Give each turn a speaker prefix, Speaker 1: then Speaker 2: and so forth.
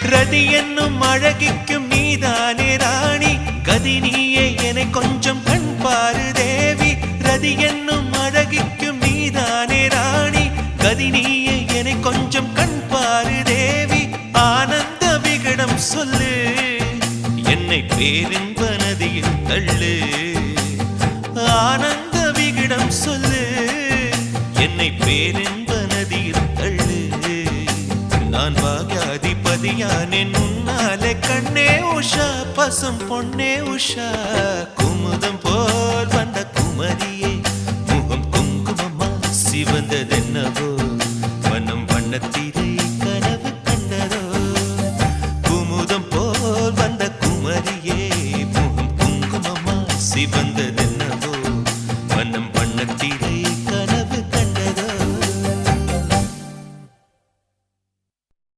Speaker 1: ரதி என்னும் அழகிக்கும் நீதானே ராணி கதி நீயே என்னை கொஞ்சம் கண் பாரு தேவி ரதி என்னும் அழகிக்கும் நீதானே ராணி கதி நீயே என்னை கொஞ்சம் கண் பாரு தேவி ஆனந்த விகடம் சொல்லு என்னை பேரின்ப நதியில் தள்ளு ஆனந்த விகடம் சொல்லு என்னை பேரின்ப நதியில் தள்ளு நான் பாக்யாதிபதியானே உன்னாலே கண்ணே உஷா பசும் பொன்னே உஷா குமுதம் போல் வந்த குமரி